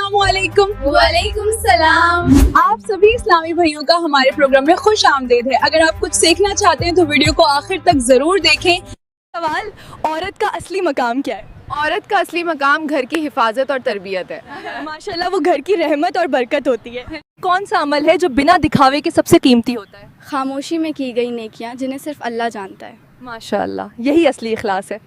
अस्सलाम वालेकुम। वालेकुम सलाम। आप सभी इस्लामी भाइयों का हमारे प्रोग्राम में खुश आमदीद है। अगर आप कुछ सीखना चाहते हैं तो वीडियो को आखिर तक जरूर देखें। सवाल, औरत का असली मकाम क्या है? औरत का असली मकाम घर की हिफाजत और तरबियत है। माशाल्लाह, वो घर की रहमत और बरकत होती है। कौन सा अमल है जो बिना दिखावे के सबसे कीमती होता है? खामोशी में की गई नेकियां जिन्हें सिर्फ अल्लाह जानता है। माशाल्लाह, यही असली इखलास है।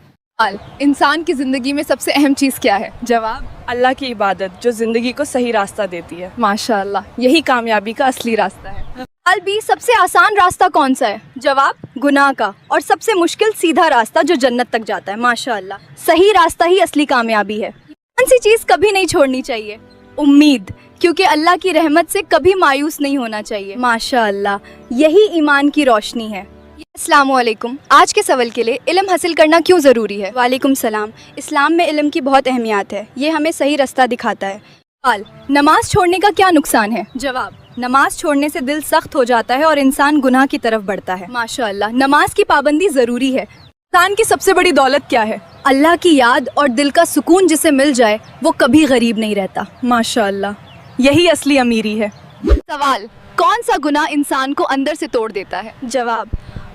इंसान की ज़िंदगी में सबसे अहम चीज़ क्या है? जवाब, अल्लाह की इबादत जो ज़िंदगी को सही रास्ता देती है। माशाल्लाह, यही कामयाबी का असली रास्ता है। सवाल बी, सबसे आसान रास्ता कौन सा है? जवाब, गुनाह का। और सबसे मुश्किल सीधा रास्ता जो जन्नत तक जाता है। माशाल्लाह, सही रास्ता ही असली कामयाबी है। कौन सी चीज़ कभी नहीं छोड़नी चाहिए? उम्मीद, क्योंकि अल्लाह की रहमत से कभी मायूस नहीं होना चाहिए। माशाल्लाह, यही ईमान की रोशनी है। अस्सलामुअलैकुम। आज के सवाल के लिए इल्म हासिल करना क्यों ज़रूरी है? वालेकुम सलाम। इस्लाम में इल्म की बहुत अहमियत है। ये हमें सही रास्ता दिखाता है। सवाल, नमाज छोड़ने का क्या नुकसान है? जवाब, नमाज छोड़ने से दिल सख्त हो जाता है और इंसान गुनाह की तरफ बढ़ता है। माशाअल्लाह, नमाज की पाबंदी ज़रूरी है। इंसान की सबसे बड़ी दौलत क्या है? अल्लाह की याद और दिल का सुकून जिसे मिल जाए वो कभी गरीब नहीं रहता। माशाल्लाह, यही असली अमीरी है। सवाल, कौन सा गुनाह इंसान को अंदर से तोड़ देता है? जवाब,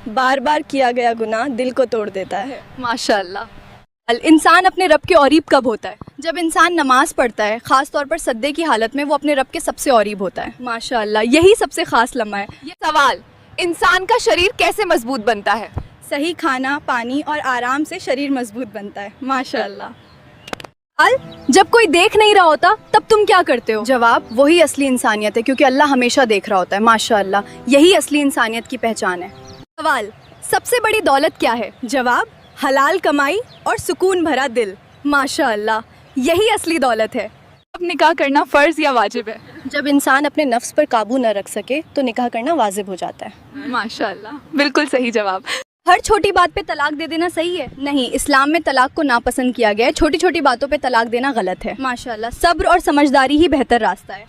बार बार किया गया गुनाह दिल को तोड़ देता है। माशाल्लाह। इंसान अपने रब के औरीब कब होता है? जब इंसान नमाज पढ़ता है, ख़ास तौर पर सद्दे की हालत में वो अपने रब के सबसे औरीब होता है। माशाअल्लाह, यही सबसे ख़ास लम्हा है। ये सवाल, इंसान का शरीर कैसे मजबूत बनता है? सही खाना, पानी और आराम से शरीर मजबूत बनता है। माशाअल्लाह। जब कोई देख नहीं रहा होता तब तुम क्या करते हो? जवाब, वही असली इंसानियत है, क्योंकि अल्लाह हमेशा देख रहा होता है। माशाअल्लाह, यही असली इंसानियत की पहचान है। सवाल, सबसे बड़ी दौलत क्या है? जवाब, हलाल कमाई और सुकून भरा दिल। माशाअल्लाह, यही असली दौलत है। अब निकाह करना फ़र्ज़ या वाजिब है? जब इंसान अपने नफ्स पर काबू न रख सके तो निकाह करना वाजिब हो जाता है। माशाल्लाह, बिल्कुल सही जवाब। हर छोटी बात पे तलाक दे देना सही है? नहीं, इस्लाम में तलाक को नापसंद किया गया है। छोटी छोटी बातों पे तलाक देना गलत है। माशाअल्लाह, सब्र और समझदारी ही बेहतर रास्ता है।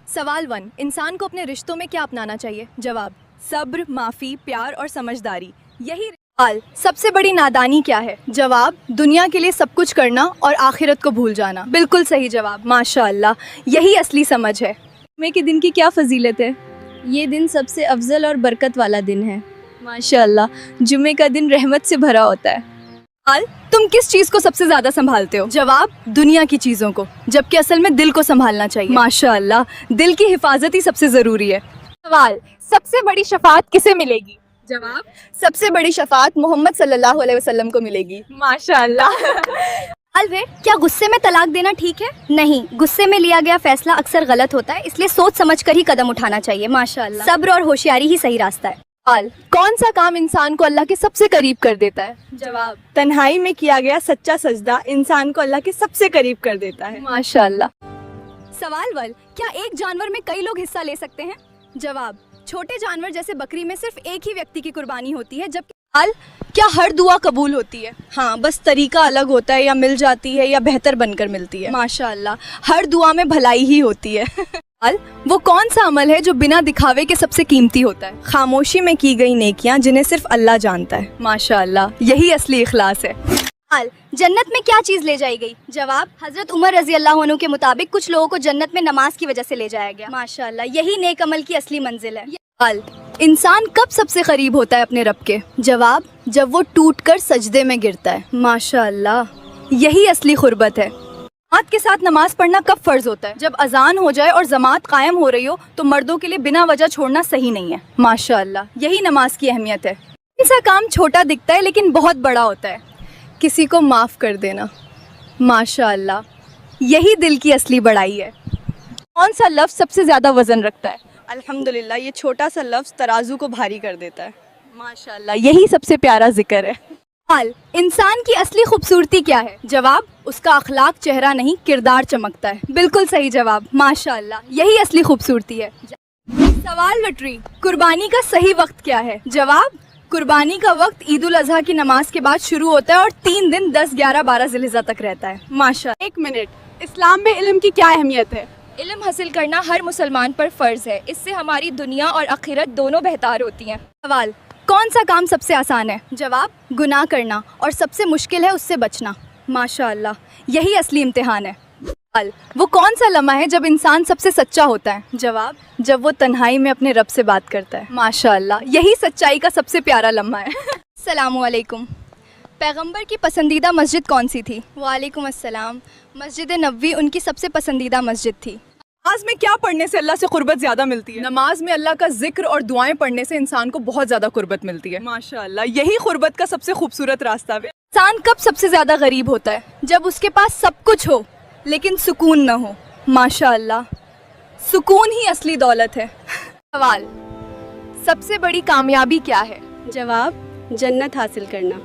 सवाल 1, इंसान को अपने रिश्तों में क्या अपनाना चाहिए? जवाब, सब्र, माफ़ी, प्यार और समझदारी। यही सवाल, सबसे बड़ी नादानी क्या है? जवाब, दुनिया के लिए सब कुछ करना और आखिरत को भूल जाना। बिल्कुल सही जवाब। माशाअल्लाह, यही असली समझ है। जुमे के दिन की क्या फजीलत है? ये दिन सबसे अफजल और बरकत वाला दिन है। माशाअल्लाह, जुमे का दिन रहमत से भरा होता है। सवाल, तुम किस चीज़ को सबसे ज़्यादा संभालते हो? जवाब, दुनिया की चीज़ों को, जबकि असल में दिल को संभालना चाहिए। माशाअल्लाह, दिल की हिफाजत ही सबसे ज़रूरी है। सवाल, सबसे बड़ी शफाअत किसे मिलेगी? जवाब, सबसे बड़ी शफाअत मोहम्मद सल्लल्लाहु अलैहि वसल्लम को मिलेगी। माशाल्लाह। अलवे, क्या गुस्से में तलाक देना ठीक है? नहीं, गुस्से में लिया गया फैसला अक्सर गलत होता है, इसलिए सोच समझकर ही कदम उठाना चाहिए। माशाअल्लाह, सब्र और होशियारी ही सही रास्ता है। सवाल, कौन सा काम इंसान को अल्लाह के सबसे करीब कर देता है? जवाब, तन्हाई में किया गया सच्चा सजदा इंसान को अल्लाह के सबसे करीब कर देता है। माशाल्लाह। सवाल 1, क्या एक जानवर में कई लोग हिस्सा ले सकते हैं? जवाब, छोटे जानवर जैसे बकरी में सिर्फ एक ही व्यक्ति की कुर्बानी होती है, जबकि क्या हर दुआ कबूल होती है? हाँ, बस तरीका अलग होता है, या मिल जाती है या बेहतर बनकर मिलती है। माशाअल्लाह, हर दुआ में भलाई ही होती है। वो कौन सा अमल है जो बिना दिखावे के सबसे कीमती होता है? खामोशी में की गई नेकियां जिन्हें सिर्फ अल्लाह जानता है। माशाअल्लाह, यही असली इखलास है। जन्नत में क्या चीज़ ले जाई गई? जवाब, हजरत उमर रजी अल्लाह अन्हु के मुताबिक कुछ लोगों को जन्नत में नमाज की वजह से ले जाया गया। माशाअल्लाह, यही नेक अमल की असली मंजिल है। इंसान कब सबसे करीब होता है अपने रब के? जवाब, जब वो टूटकर सजदे में गिरता है। माशाअल्लाह, यही असली खुरबत है। जमात के साथ नमाज पढ़ना कब फ़र्ज़ होता है? जब अजान हो जाए और जमात कायम हो रही हो तो मर्दों के लिए बिना वजह छोड़ना सही नहीं है। माशाअल्लाह, यही नमाज की अहमियत है। ऐसा काम छोटा दिखता है लेकिन बहुत बड़ा होता है। किसी को माफ़ कर देना। माशाअल्लाह, यही दिल की असली बड़ाई है। कौन सा लफ्ज़ सबसे ज़्यादा वजन रखता है? अल्हम्दुलिल्लाह, ये छोटा सा लफ्ज़ तराजू को भारी कर देता है। माशाअल्लाह, यही सबसे प्यारा जिक्र है। इंसान की असली खूबसूरती क्या है? जवाब, उसका अखलाक चेहरा नहीं किरदार चमकता है। बिल्कुल सही जवाब। माशाअल्लाह, यही असली खूबसूरती है। सवाल लटरी, कुर्बानी का सही वक्त क्या है? जवाब, कुर्बानी का वक्त ईद उल अजहा की नमाज के बाद शुरू होता है और 3 दिन 10, 11, 12 ज़िलहिज्जा तक रहता है। माशाअल्लाह। 1 मिनट, इस्लाम में इल्म की क्या अहमियत है? इल्म हासिल करना हर मुसलमान पर फ़र्ज़ है। इससे हमारी दुनिया और आखिरत दोनों बेहतर होती हैं। सवाल, कौन सा काम सबसे आसान है? जवाब, गुनाह करना, और सबसे मुश्किल है उससे बचना। माशाअल्लाह, यही असली इम्तिहान है। सवाल, वो कौन सा लम्हा है जब इंसान सबसे सच्चा होता है? जवाब, जब वो तन्हाई में अपने रब से बात करता है। माशाअल्लाह, यही सच्चाई का सबसे प्यारा लम्हा है। अस्सलामुअलैकुम। पैगंबर की पसंदीदा मस्जिद कौन सी थी? वालेकुम अस्सलाम। मस्जिद नबवी उनकी सबसे पसंदीदा मस्जिद थी। नमाज में क्या पढ़ने से अल्लाह से कुर्बत ज्यादा मिलती है? नमाज में अल्लाह का जिक्र और दुआएं पढ़ने से इंसान को बहुत ज़्यादा कुर्बत मिलती है। माशाअल्लाह, यही कुर्बत का सबसे खूबसूरत रास्ता है। इंसान कब सबसे ज्यादा गरीब होता है? जब उसके पास सब कुछ हो लेकिन सुकून न हो। माशाअल्लाह, सुकून ही असली दौलत है। सवाल, सबसे बड़ी कामयाबी क्या है? जवाब, जन्नत हासिल करना।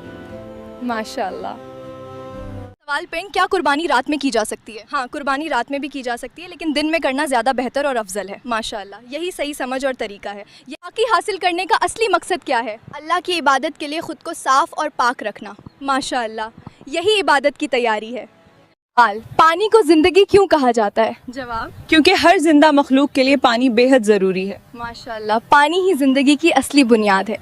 माशाअल्लाह। सवाल पेन, क्या कुर्बानी रात में की जा सकती है? हाँ, कुर्बानी रात में भी की जा सकती है, लेकिन दिन में करना ज़्यादा बेहतर और अफजल है। माशाअल्लाह, यही सही समझ और तरीका है। बाकी हासिल करने का असली मकसद क्या है? अल्लाह की इबादत के लिए ख़ुद को साफ़ और पाक रखना। माशाअल्लाह, यही इबादत की तैयारी है। सवाल, पानी को जिंदगी क्यों कहा जाता है? जवाब, क्योंकि हर जिंदा मखलूक के लिए पानी बेहद ज़रूरी है। माशाअल्लाह, पानी ही जिंदगी की असली बुनियाद है।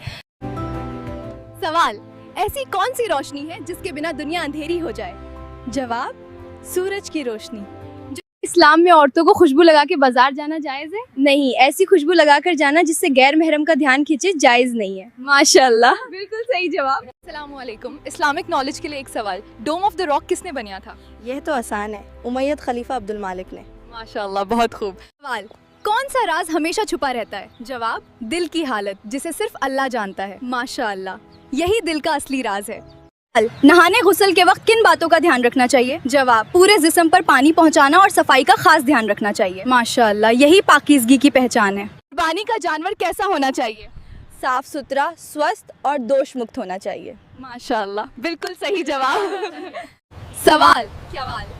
सवाल, ऐसी कौन सी रोशनी है जिसके बिना दुनिया अंधेरी हो जाए? जवाब, सूरज की रोशनी। इस्लाम में औरतों को खुशबू लगा के बाजार जाना जायज़ है? नहीं, ऐसी खुशबू लगाकर जाना जिससे गैर महरम का ध्यान खींचे जायज़ नहीं है। माशाअल्लाह, बिल्कुल सही जवाब। अस्सलामुअलैकुम। इस्लामिक नॉलेज के लिए एक सवाल, डोम ऑफ द रॉक किसने बनाया था? यह तो आसान है, उमैयद खलीफा अब्दुल मालिक ने। माशाअल्लाह, बहुत खूब। सवाल, कौन सा राज हमेशा छुपा रहता है? जवाब, दिल की हालत, जिसे सिर्फ अल्लाह जानता है। माशाअल्लाह, यही दिल का असली राज है। नहाने गुस्ल के वक्त किन बातों का ध्यान रखना चाहिए? जवाब, पूरे जिस्म पर पानी पहुंचाना और सफाई का खास ध्यान रखना चाहिए। माशाअल्लाह, यही पाकीज़गी की पहचान है। कुर्बानी का जानवर कैसा होना चाहिए? साफ सुथरा, स्वस्थ और दोष मुक्त होना चाहिए। माशाअल्लाह, बिल्कुल सही जवाब। सवाल,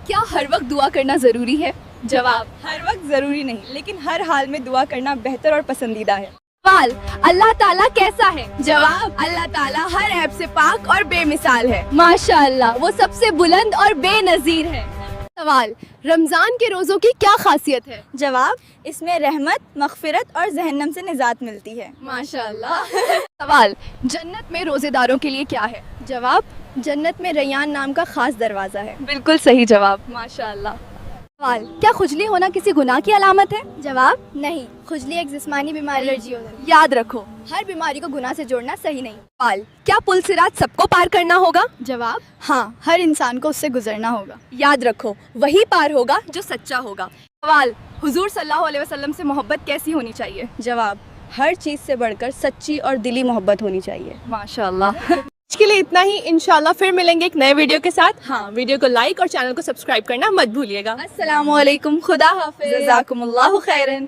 क्या हर वक्त दुआ करना जरूरी है? जवाब, हर वक्त ज़रूरी नहीं, लेकिन हर हाल में दुआ करना बेहतर और पसंदीदा है। सवाल, अल्लाह ताला कैसा है? जवाब, अल्लाह ताला हर ऐब से पाक और बेमिसाल है। माशाअल्लाह, वो सबसे बुलंद और बेनजीर है। सवाल, रमजान के रोजों की क्या खासियत है? जवाब, इसमें रहमत, मगफिरत और जहन्नम से निजात मिलती है। माशाअल्लाह। सवाल, जन्नत में रोजेदारों के लिए क्या है? जवाब, जन्नत में रैयान नाम का खास दरवाज़ा है। बिल्कुल सही जवाब। माशाअल्लाह। सवाल, क्या खुजली होना किसी गुनाह की अलामत है? जवाब, नहीं, खुजली एक जिस्मानी बीमारी है। याद रखो, हर बीमारी को गुनाह से जोड़ना सही नहीं। सवाल, क्या पुल सिरात सबको पार करना होगा? जवाब, हाँ, हर इंसान को उससे गुजरना होगा। याद रखो, वही पार होगा जो सच्चा होगा। सवाल, हुजूर सल्लल्लाहु अलैहि वसल्लम से मोहब्बत कैसी होनी चाहिए? जवाब, हर चीज़ से बढ़कर सच्ची और दिली मोहब्बत होनी चाहिए। माशाअल्लाह। आज के लिए इतना ही। इंशाल्लाह फिर मिलेंगे एक नए वीडियो के साथ। हाँ, वीडियो को लाइक और चैनल को सब्सक्राइब करना मत भूलिएगा। अस्सलामुअलैकुम, खुदा हाफिज़, जज़ाकुमुल्लाहु खैरन।